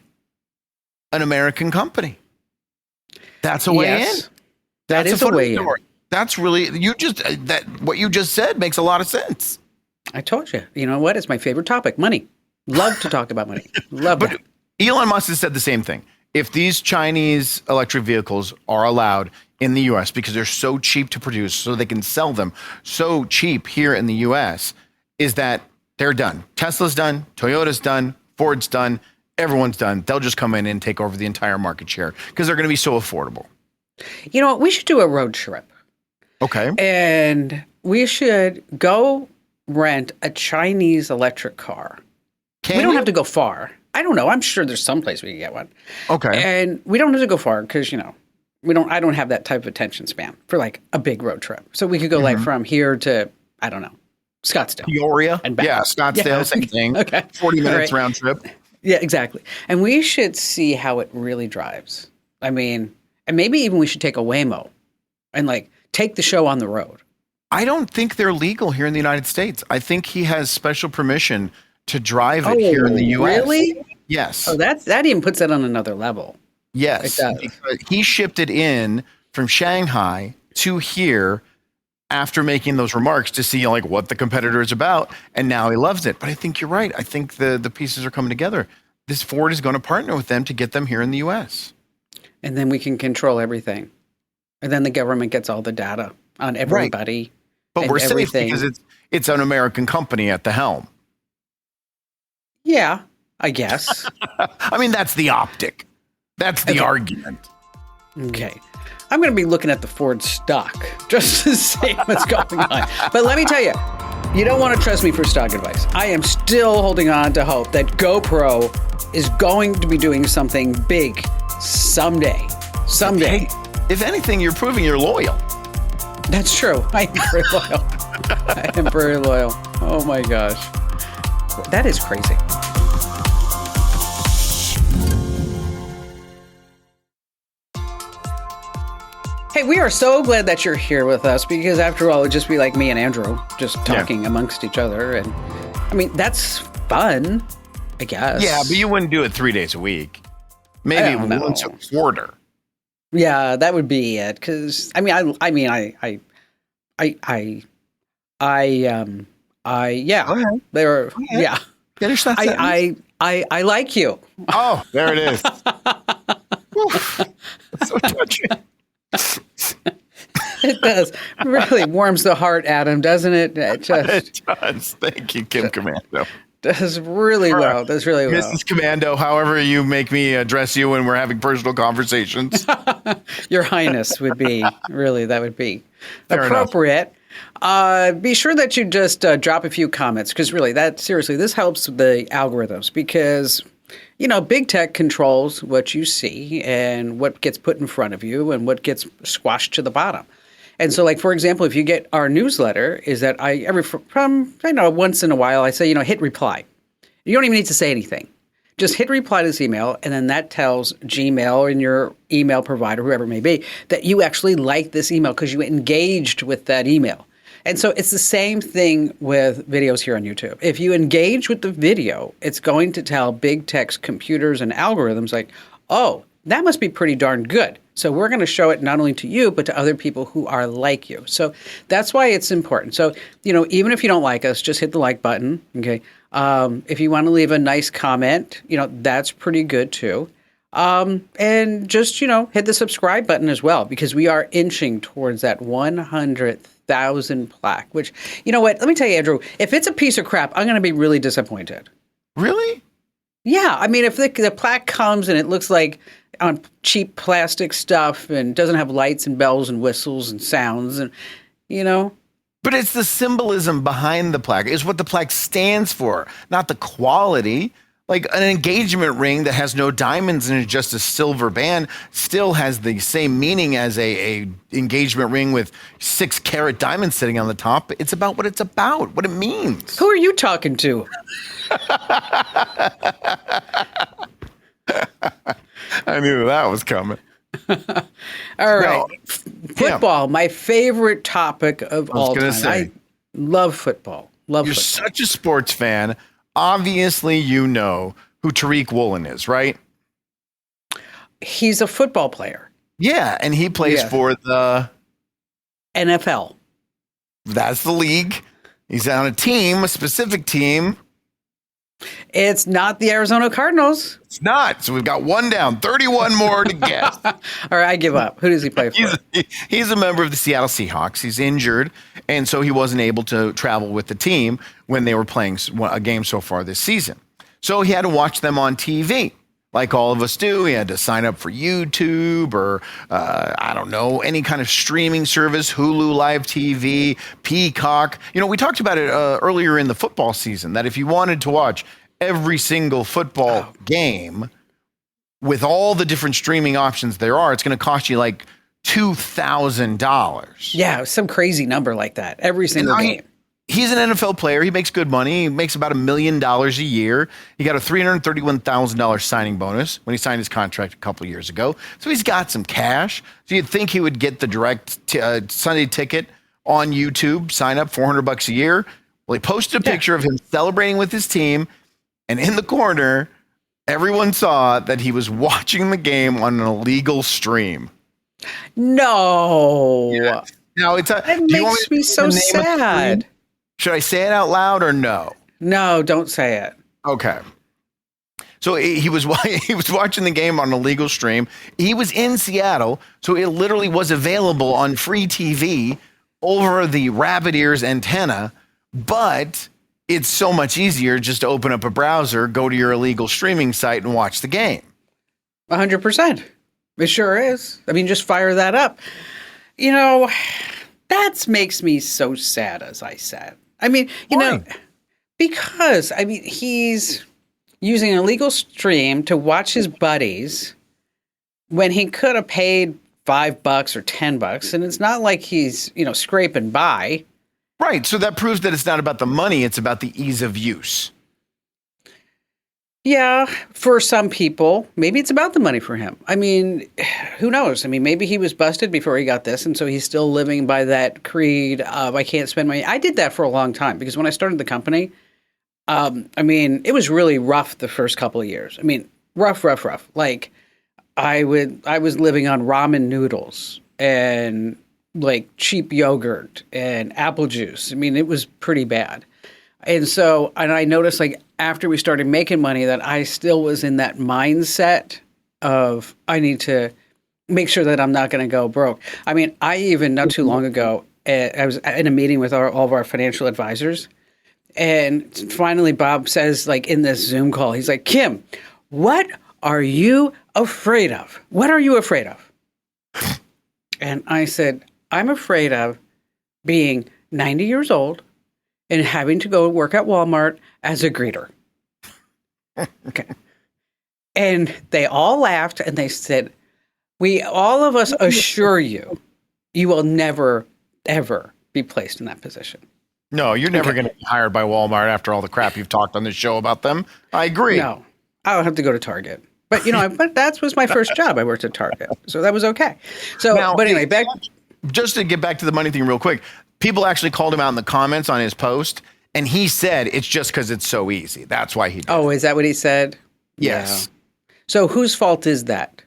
an American company. That's a way in. That is a way in. That's really, what you just said makes a lot of sense. I told you. You know what? It's my favorite topic, money. Love to talk about money. Love but that. Elon Musk has said the same thing. If these Chinese electric vehicles are allowed in the U.S. because they're so cheap to produce, so they can sell them so cheap here in the U.S., is that they're done. Tesla's done. Toyota's done. Ford's done. Everyone's done. They'll just come in and take over the entire market share because they're going to be so affordable. You know what? We should do a road trip. Okay. And we should go rent a Chinese electric car. We don't have to go far. I don't know. I'm sure there's some place we can get one. Okay. And we don't have to go far because, I don't have that type of attention span for like a big road trip. So we could go like from here to, I don't know, Scottsdale. Peoria. And back. Yeah, Scottsdale, same thing. Okay. 40 minutes round trip. Yeah, exactly. And we should see how it really drives. I mean, and maybe even we should take a Waymo and like take the show on the road. I don't think they're legal here in the United States. I think he has special permission to drive it here in the U.S. Really? Yes. Oh, that even puts it on another level. Yes. Because he shipped it in from Shanghai to here after making those remarks to see like what the competitor is about, and now he loves it. But I think you're right. I think the pieces are coming together. This Ford is going to partner with them to get them here in the U.S. And then we can control everything. And then the government gets all the data on everybody. Right. But we're safe because it's an American company at the helm. Yeah, I guess. I mean, that's the optic. That's the argument. Okay. I'm going to be looking at the Ford stock just to see what's going on. But let me tell you, you don't want to trust me for stock advice. I am still holding on to hope that GoPro is going to be doing something big someday. Someday. Hey, if anything, you're proving you're loyal. That's true. I am very loyal. I am very loyal. Oh my gosh. That is crazy. Hey, we are so glad that you're here with us because after all, it'd just be like me and Andrew just talking amongst each other. And I mean, that's fun, I guess. Yeah, but you wouldn't do it 3 days a week. Maybe once a quarter. Yeah, that would be it. Because I mean, there. Yeah. Finish that sentence. I like you. Oh, there it is. That's so touching. It does. Really warms the heart, Adam, doesn't it? It does. Thank you, Kim Commando. Does really well. Does really well. Mrs. Commando, however you make me address you when we're having personal conversations. Your Highness would be, really, that would be Fair appropriate. Be sure that you just drop a few comments because really, seriously, this helps the algorithms because Big tech controls what you see and what gets put in front of you and what gets squashed to the bottom. And so, like, for example, if you get our newsletter, is that once in a while, I say, hit reply. You don't even need to say anything. Just hit reply to this email, and then that tells Gmail and your email provider, whoever it may be, that you actually like this email because you engaged with that email. And so it's the same thing with videos here on YouTube. If you engage with the video, it's going to tell big tech's computers and algorithms like, oh, that must be pretty darn good. So we're going to show it not only to you, but to other people who are like you. So that's why it's important. So, even if you don't like us, just hit the like button. Okay. If you want to leave a nice comment, that's pretty good too. And just, hit the subscribe button as well, because we are inching towards that 100,000 plaque, which, you know what? Let me tell you, Andrew, if it's a piece of crap, I'm going to be really disappointed. Really? Yeah. I mean, if the plaque comes and it looks like on cheap plastic stuff and doesn't have lights and bells and whistles and sounds and, But it's the symbolism behind the plaque. It's what the plaque stands for, not the quality. Like an engagement ring that has no diamonds and is just a silver band still has the same meaning as a engagement ring with 6-carat diamonds sitting on the top. It's about what it's about, what it means. Who are you talking to? I knew that was coming. All right. Football, my favorite topic of all time. I love football. You're such a sports fan. Obviously, you know who Tariq Woolen is, right? He's a football player. Yeah, and he plays for the NFL. That's the league. He's on a specific team. It's not the Arizona Cardinals. It's not. So we've got one down, 31 more to guess. All right, I give up. Who does he play for? He's a member of the Seattle Seahawks. He's injured, and so he wasn't able to travel with the team when they were playing a game so far this season. So he had to watch them on TV. Like all of us do, he had to sign up for YouTube or, any kind of streaming service, Hulu Live TV, Peacock. We talked about it earlier in the football season, that if you wanted to watch every single football game with all the different streaming options there are, it's going to cost you like $2,000. Yeah, some crazy number like that every single game. He's an NFL player. He makes good money. He makes about $1 million a year. He got a $331,000 signing bonus when he signed his contract a couple of years ago. So he's got some cash. So you'd think he would get the direct Sunday ticket on YouTube, sign up $400 a year. Well, he posted a picture of him celebrating with his team. And in the corner, everyone saw that he was watching the game on an illegal stream. No. Yeah. Now that makes me so sad. Should I say it out loud or no? No, don't say it. Okay. So he was watching the game on a legal stream. He was in Seattle, so it literally was available on free TV over the rabbit ears antenna, but it's so much easier just to open up a browser, go to your illegal streaming site and watch the game. 100%. It sure is. I mean, just fire that up. That makes me so sad, as I said. I mean, because he's using an illegal stream to watch his buddies when he could have paid $5 or $10, and it's not like he's, scraping by. Right. So that proves that it's not about the money, it's about the ease of use. Yeah, for some people, maybe it's about the money for him. I mean, who knows? I mean, maybe he was busted before he got this, and so he's still living by that creed of, I can't spend money. I did that for a long time, because when I started the company, it was really rough the first couple of years. I mean, rough. Like, I was living on ramen noodles and, like, cheap yogurt and apple juice. I mean, it was pretty bad. And I noticed, like, after we started making money, that I still was in that mindset of, I need to make sure that I'm not going to go broke. I mean, I even not too long ago, I was in a meeting with all of our financial advisors. And finally, Bob says, like, in this Zoom call, he's like, Kim, what are you afraid of? What are you afraid of? And I said, I'm afraid of being 90 years old and having to go work at Walmart as a greeter. Okay. And they all laughed and they said, all of us assure you, you will never, ever be placed in that position. No, you're never going to be hired by Walmart after all the crap you've talked on this show about them. I agree. No, I would have to go to Target. But, but that was my first job. I worked at Target. So that was okay. So, Now, but anyway, back. Just to get back to the money thing real quick, people actually called him out in the comments on his post, and he said it's just because it's so easy. That's why he did Oh, is that what he said? Yes. Yeah. So whose fault is that?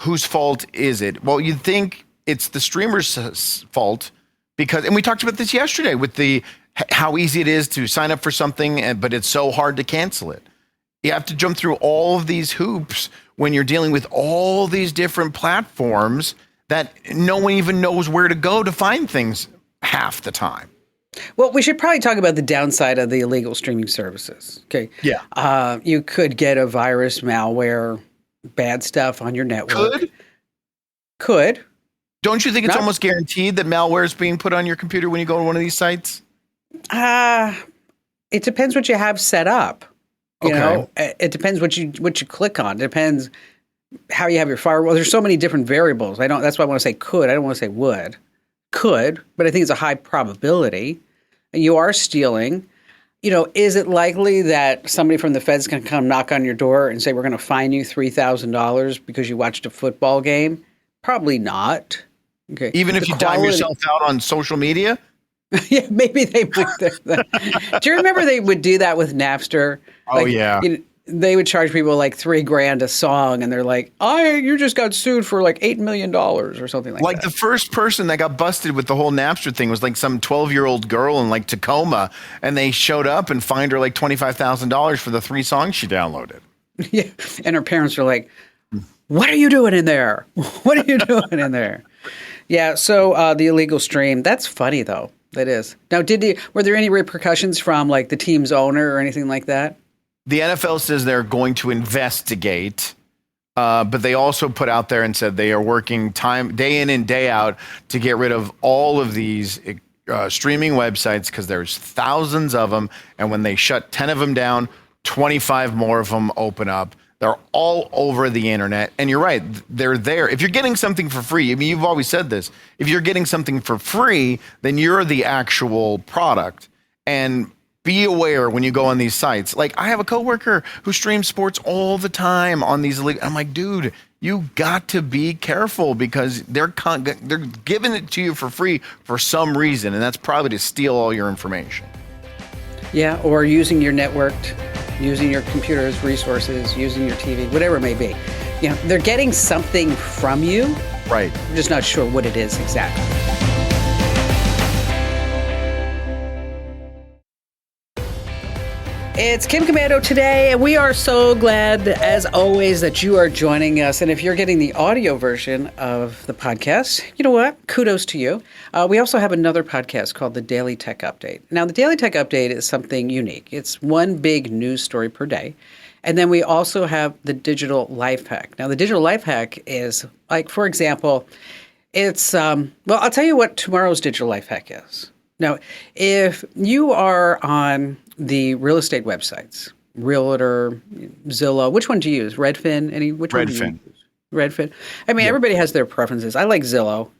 Whose fault is it? Well, you'd think it's the streamer's fault because, and we talked about this yesterday with how easy it is to sign up for something, but it's so hard to cancel it. You have to jump through all of these hoops when you're dealing with all these different platforms that no one even knows where to go to find things half the time. Well, we should probably talk about the downside of the illegal streaming services. Okay. Yeah. You could get a virus, malware, bad stuff on your network. Could. Don't you think it's almost guaranteed that malware is being put on your computer when you go to one of these sites? It depends what you have set up. You know, it depends what you click on. It depends how you have your firewall. There's so many different variables. That's why I want to say could. I don't want to say would. Could, but I think it's a high probability. You are stealing. Is it likely that somebody from the feds can come knock on your door and say, we're going to fine you $3,000 because you watched a football game? Probably not. Okay. Even if you time yourself out on social media? Yeah, maybe they would. Do you remember they would do that with Napster? Oh, yeah. They would charge people like $3,000 a song, and they're like, you just got sued for like $8 million or something like that. Like the first person that got busted with the whole Napster thing was like some 12-year-old girl in like Tacoma, and they showed up and fined her like $25,000 for the 3 songs she downloaded. Yeah, and her parents were like, what are you doing in there? What are you doing in there? Yeah, so the illegal stream, that's funny though. That is. Now, were there any repercussions from like the team's owner or anything like that? The NFL says they're going to investigate, but they also put out there and said they are working day in and day out to get rid of all of these streaming websites because there's thousands of them. And when they shut 10 of them down, 25 more of them open up. They're all over the internet. And you're right. They're there. If you're getting something for free, I mean, you've always said this. If you're getting something for free, then you're the actual product. And be aware when you go on these sites. Like I have a coworker who streams sports all the time on these. I'm like, dude, you got to be careful because they're giving it to you for free for some reason. And that's probably to steal all your information. Yeah. Or using your network, using your computer's resources, using your TV, whatever it may be. They're getting something from you. Right. I'm just not sure what it is exactly. It's Kim Commando today, and we are so glad, as always, that you are joining us. And if you're getting the audio version of the podcast, you know what? Kudos to you. We also have another podcast called the Daily Tech Update. Now, the Daily Tech Update is something unique. It's one big news story per day. And then we also have the Digital Life Hack. Now, the Digital Life Hack is, like, for example, it's, I'll tell you what tomorrow's Digital Life Hack is. Now, if you are on the real estate websites, Realtor, Zillow, which one do you use? Redfin? Which one do you use? Redfin. I mean, everybody has their preferences. I like Zillow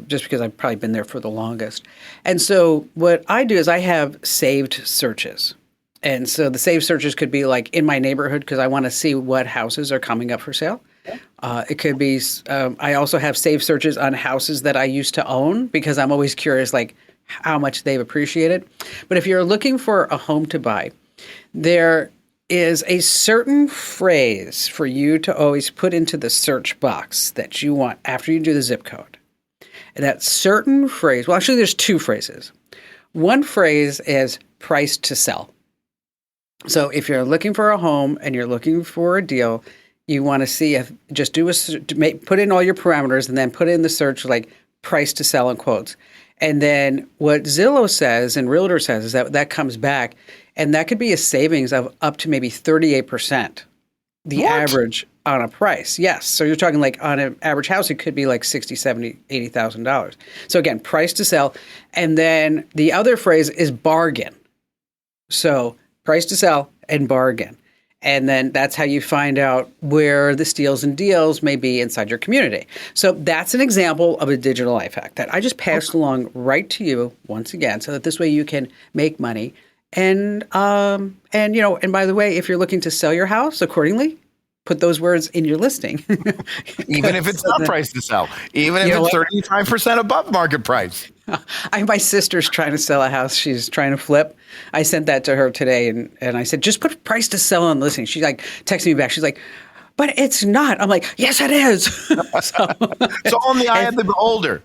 just because I've probably been there for the longest. And so what I do is I have saved searches. And so the saved searches could be like in my neighborhood because I want to see what houses are coming up for sale. It could be, I also have saved searches on houses that I used to own because I'm always curious, like, how much they've appreciated. But if you're looking for a home to buy, there is a certain phrase for you to always put into the search box that you want after you do the zip code. And that certain phrase, well, actually, there's 2 phrases. One phrase is price to sell. So if you're looking for a home and you're looking for a deal, you want to see if put in all your parameters and then put in the search like price to sell in quotes. And then what Zillow says and Realtor says is that comes back, and that could be a savings of up to maybe 38%. The average on a price. Yes. So you're talking like on an average house, it could be like $60,000, $70,000, $80,000. So again, price to sell. And then the other phrase is bargain. So price to sell and bargain. And then that's how you find out where the steals and deals may be inside your community. So that's an example of a digital life hack that I just passed along right to you once again, so that this way you can make money. And and by the way, if you're looking to sell your house accordingly, put those words in your listing. Even if it's not priced to sell, even if it's 35% above market price. My sister's trying to sell a house. She's trying to flip. I sent that to her today, and I said, just put price to sell on listing. She texted me back. She's like, but it's not. I'm like, yes, it is. It's all in the eye of the beholder.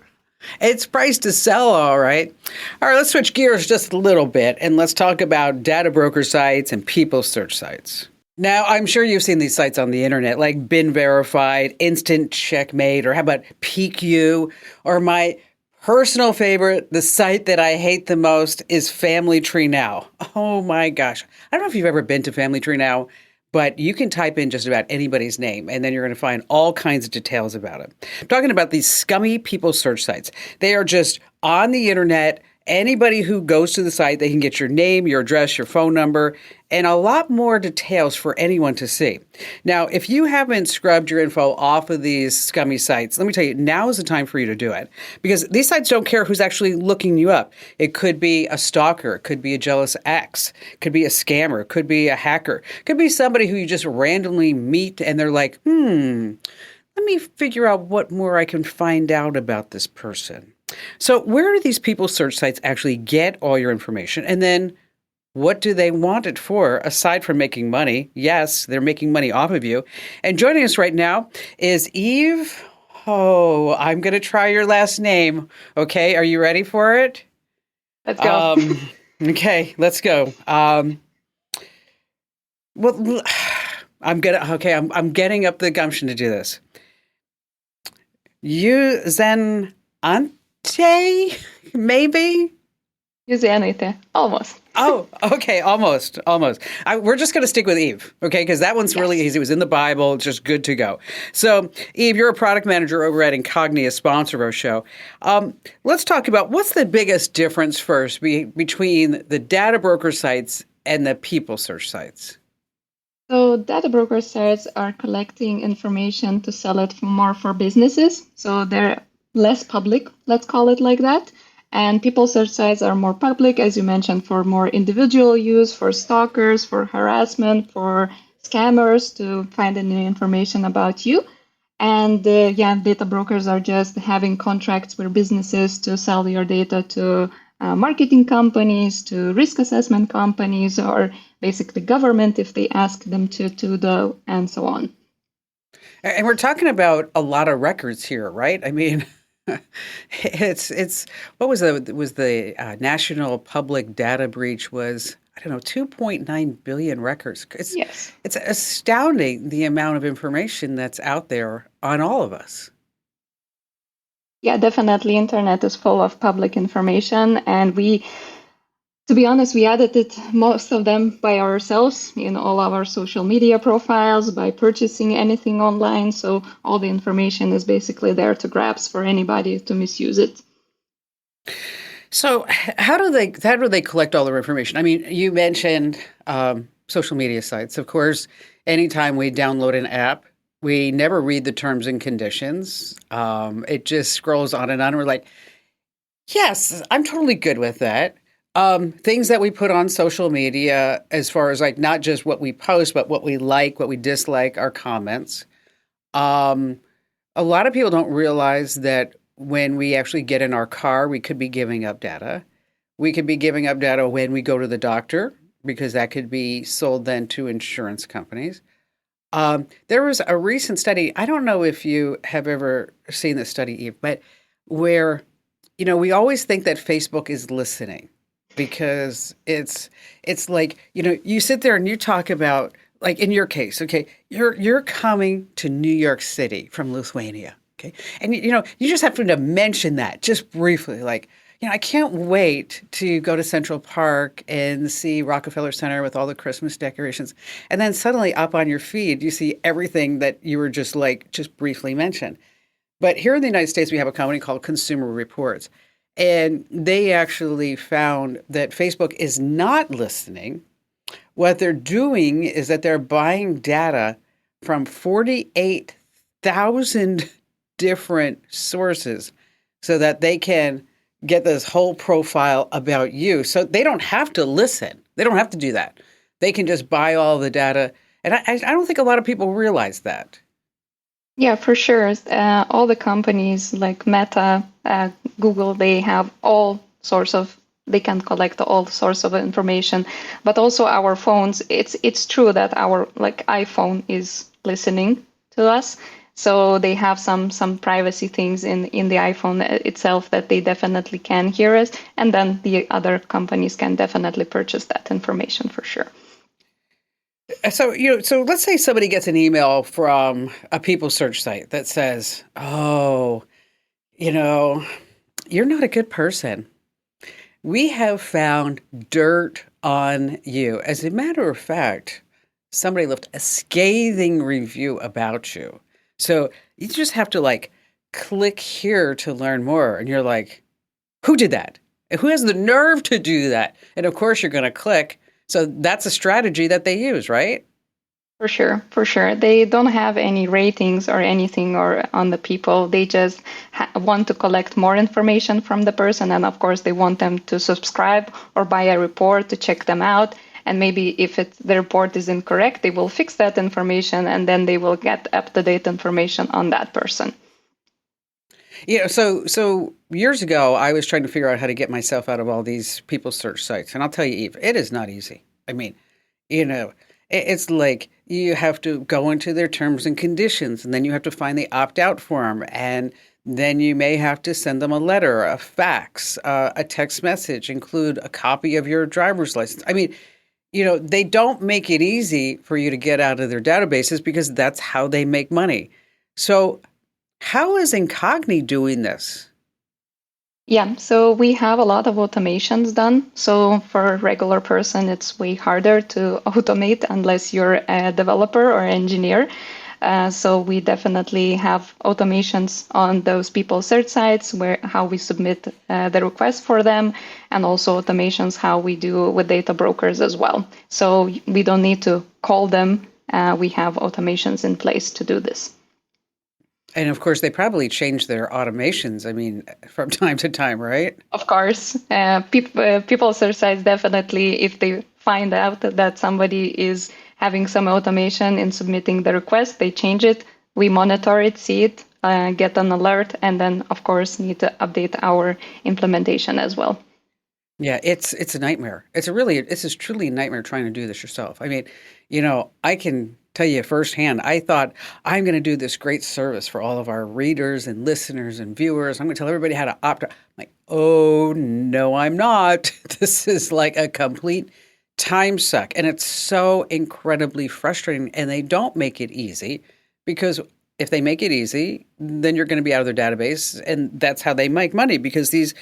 It's priced to sell, all right. All right, let's switch gears just a little bit, and let's talk about data broker sites and people search sites. Now, I'm sure you've seen these sites on the internet, like Been Verified, Instant Checkmate, or how about PeakU, or my personal favorite, the site that I hate the most, is Family Tree Now. Oh my gosh. I don't know if you've ever been to Family Tree Now, but you can type in just about anybody's name, and then you're going to find all kinds of details about it. I'm talking about these scummy people search sites. They are just on the internet. Anybody who goes to the site, they can get your name, your address, your phone number, and a lot more details for anyone to see. Now, if you haven't scrubbed your info off of these scummy sites, let me tell you, now is the time for you to do it. Because these sites don't care who's actually looking you up. It could be a stalker, it could be a jealous ex, it could be a scammer, it could be a hacker, it could be somebody who you just randomly meet and they're like, let me figure out what more I can find out about this person. So where do these people search sites actually get all your information? And then what do they want it for, aside from making money? Yes, they're making money off of you. And joining us right now is Eve. Oh, I'm going to try your last name. Okay, are you ready for it? Let's go. Okay, let's go. Well, I'm getting up the gumption to do this. Juzenaite, maybe? Juzenaite, almost. Oh, okay, almost. We're just going to stick with Eve, okay? Because that one's really easy. It was in the Bible, just good to go. So, Eve, you're a product manager over at Incogni, a sponsor of our show. Let's talk about what's the biggest difference first between the data broker sites and the people search sites. So data broker sites are collecting information to sell it more for businesses. So they're less public, let's call it like that. And people search sites are more public, as you mentioned, for more individual use, for stalkers, for harassment, for scammers to find any information about you. And data brokers are just having contracts with businesses to sell your data to marketing companies, to risk assessment companies, or basically government if they ask them to do, and so on. And we're talking about a lot of records here, right? I mean, it's what was the national public data breach was, I don't know, 2.9 billion records. It's astounding the amount of information that's out there on all of us. Yeah, definitely. Internet is full of public information, and to be honest, we edited most of them by ourselves in all our social media profiles, by purchasing anything online. So all the information is basically there to grabs for anybody to misuse it. So how do they collect all their information? I mean, you mentioned social media sites. Of course, anytime we download an app, we never read the terms and conditions. It just scrolls on and on. We're like, yes, I'm totally good with that. Things that we put on social media, as far as like not just what we post, but what we like, what we dislike, our comments. A lot of people don't realize that when we actually get in our car, we could be giving up data. We could be giving up data when we go to the doctor, because that could be sold then to insurance companies. There was a recent study, I don't know if you have ever seen this study, Eve, but where, we always think that Facebook is listening, because it's like, you sit there and you talk about, like in your case, okay, you're coming to New York City from Lithuania, okay? And, you just have to mention that just briefly, like, I can't wait to go to Central Park and see Rockefeller Center with all the Christmas decorations. And then suddenly up on your feed, you see everything that you were just briefly mentioned. But here in the United States, we have a company called Consumer Reports. And they actually found that Facebook is not listening what they're doing is that they're buying data from 48,000 different sources so that they can get this whole profile about you. So they don't have to listen. They don't have to do that. They can just buy all the data. And I don't think a lot of people realize that. Yeah, for sure. All the companies like Meta, Google, they have all sorts of, they can collect all sorts of information, but also our phones. It's true that our like iPhone is listening to us. So they have some privacy things in the iPhone itself that they definitely can hear us, and then the other companies can definitely purchase that information for sure. So, so let's say somebody gets an email from a people search site that says, "Oh, you're not a good person. We have found dirt on you." As a matter of fact, somebody left a scathing review about you. So you just have to click here to learn more. And you're like, who did that? And who has the nerve to do that? And of course you're going to click. So that's a strategy that they use, right? For sure, for sure. They don't have any ratings or anything or on the people. They just want to collect more information from the person. And of course, they want them to subscribe or buy a report to check them out. And maybe if the report is incorrect, they will fix that information and then they will get up-to-date information on that person. So years ago, I was trying to figure out how to get myself out of all these people search sites. And I'll tell you, Eve, it is not easy. I mean, it's like you have to go into their terms and conditions, and then you have to find the opt-out form, and then you may have to send them a letter, a fax, a text message, include a copy of your driver's license. I mean, they don't make it easy for you to get out of their databases because that's how they make money. So how is Incogni doing this? Yeah, so we have a lot of automations done. So for a regular person, it's way harder to automate unless you're a developer or engineer. So we definitely have automations on those people search sites where how we submit the request for them, and also automations how we do with data brokers as well. So we don't need to call them. We have automations in place to do this. And of course, they probably change their automations, I mean, from time to time, right? Of course, people search sites definitely, if they find out that somebody is having some automation in submitting the request, they change it. We monitor it, see it, get an alert, and then, of course, need to update our implementation as well. Yeah, it's a nightmare. This is truly a nightmare trying to do this yourself. I mean, I can tell you firsthand, I thought I'm going to do this great service for all of our readers and listeners and viewers. I'm going to tell everybody how to opt out. I'm like, oh, no, I'm not. This is like a complete time suck. And it's so incredibly frustrating. And they don't make it easy because if they make it easy, then you're going to be out of their database, and that's how they make money. Because these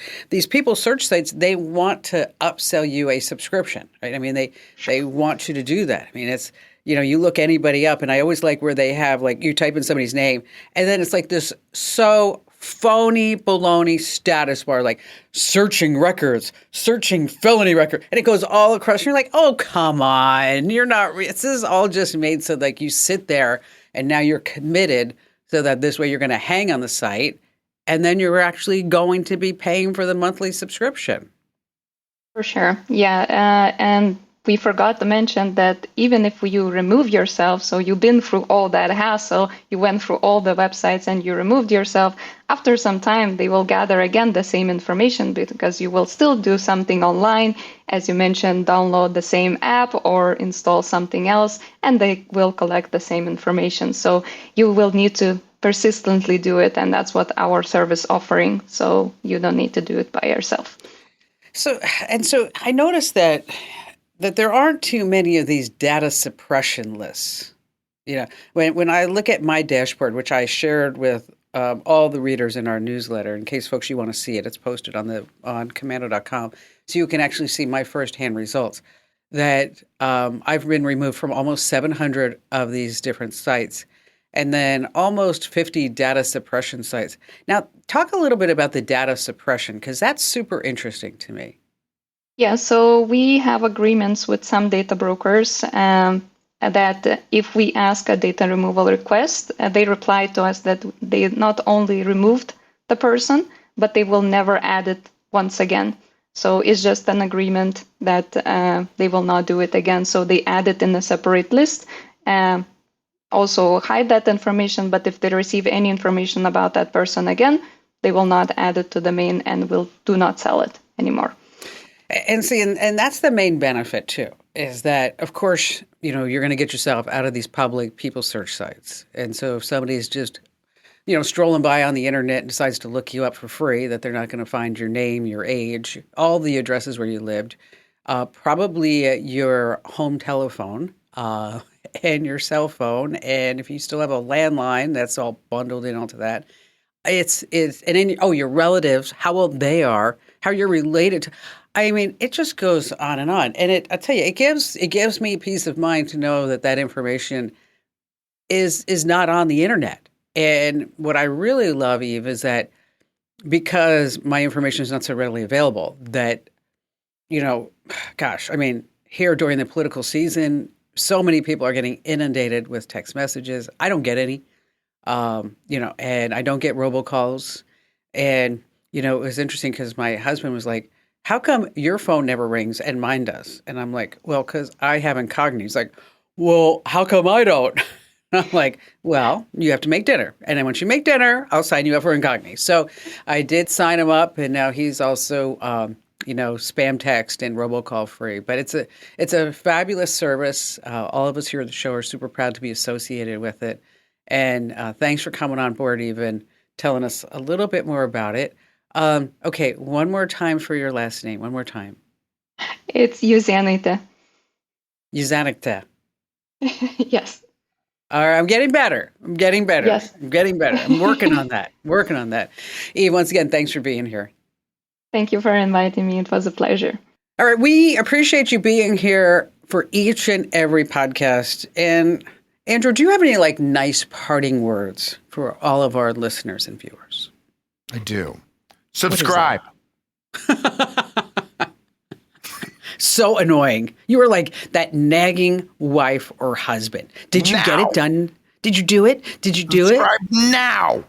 people search sites, they want to upsell you a subscription, right? I mean, they want you to do that. I mean, it's you look anybody up, and I always like where they have you type in somebody's name, and then it's like this so phony baloney status bar, like searching records, searching felony record, and it goes all across. You're like, oh come on, you're not. This is all just made so you sit there. And now you're committed so that this way you're going to hang on the site, and then you're actually going to be paying for the monthly subscription. For sure. Yeah. And we forgot to mention that even if you remove yourself, so you've been through all that hassle, you went through all the websites and you removed yourself, after some time, they will gather again the same information because you will still do something online. As you mentioned, download the same app or install something else, and they will collect the same information. So you will need to persistently do it, and that's what our service offering. So you don't need to do it by yourself. So I noticed that there aren't too many of these data suppression lists. When I look at my dashboard, which I shared with all the readers in our newsletter, in case folks you want to see it, it's posted on commando.com, so you can actually see my firsthand results. That I've been removed from almost 700 of these different sites, and then almost 50 data suppression sites. Now, talk a little bit about the data suppression, because that's super interesting to me. Yeah, so we have agreements with some data brokers that if we ask a data removal request, they reply to us that they not only removed the person, but they will never add it once again. So it's just an agreement that they will not do it again. So they add it in a separate list. Also hide that information, but if they receive any information about that person again, they will not add it to the main and will do not sell it anymore. And see, and that's the main benefit too, is that of course, you're going to get yourself out of these public people search sites. And so if somebody's just, strolling by on the internet and decides to look you up for free, that they're not going to find your name, your age, all the addresses where you lived, probably your home telephone, and your cell phone. And if you still have a landline, that's all bundled in onto that. And then, your relatives, how old they are, how you're related to. I mean, it just goes on. And I tell you, it gives me peace of mind to know that information is not on the internet. And what I really love, Eve, is that because my information is not so readily available, that, here during the political season, so many people are getting inundated with text messages. I don't get any, and I don't get robocalls. And, it was interesting because my husband was like, how come your phone never rings and mine does? And I'm like, well, because I have Incogni. He's like, well, how come I don't? And I'm like, well, you have to make dinner. And then once you make dinner, I'll sign you up for Incogni. So I did sign him up, and now he's also, spam text and robocall free. But it's a fabulous service. All of us here at the show are super proud to be associated with it. And thanks for coming on board, even telling us a little bit more about it. Okay, one more time for your last name. One more time. It's Juzenaite. Juzenaite. Yes. All right, I'm getting better. Yes. I'm getting better. I'm working on that. Eve, once again, thanks for being here. Thank you for inviting me. It was a pleasure. All right, we appreciate you being here for each and every podcast. And Andrew, do you have any nice parting words for all of our listeners and viewers? I do. Subscribe. So annoying. You were like that nagging wife or husband. Did you get it done? Did you do it? Subscribe now.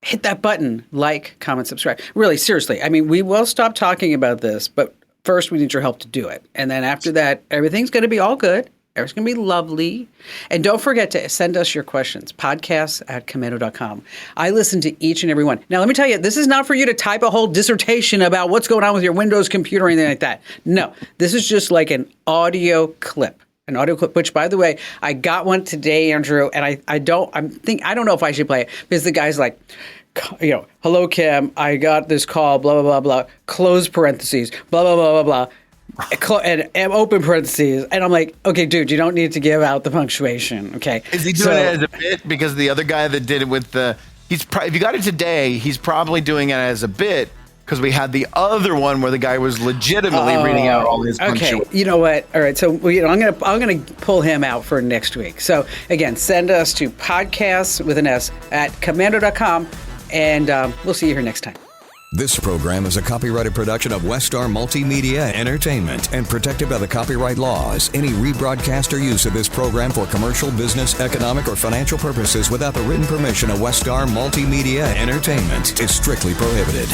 Hit that button. Like, comment, subscribe. Really, seriously. I mean, we will stop talking about this, but first we need your help to do it. And then after that, everything's going to be all good. Everything's going to be lovely. And don't forget to send us your questions, podcasts@komando.com. I listen to each and every one. Now, let me tell you, this is not for you to type a whole dissertation about what's going on with your Windows computer or anything like that. No, this is just like an audio clip. Which, by the way, I got one today, Andrew, and I don't know if I should play it because the guy's like, hello, Kim, I got this call, blah, blah, blah, blah, close parentheses, blah, blah, blah, blah, blah. And open parentheses, and I'm like, okay, dude, you don't need to give out the punctuation, okay? Is he doing it as a bit? Because the other guy that did it with if you got it today, he's probably doing it as a bit because we had the other one where the guy was legitimately reading out all his punctuation. Okay, you know what? All right, so I'm gonna pull him out for next week. So again, send us to podcasts with an S @komando.com, and we'll see you here next time. This program is a copyrighted production of Westar Multimedia Entertainment and protected by the copyright laws. Any rebroadcast or use of this program for commercial, business, economic, or financial purposes without the written permission of Westar Multimedia Entertainment is strictly prohibited.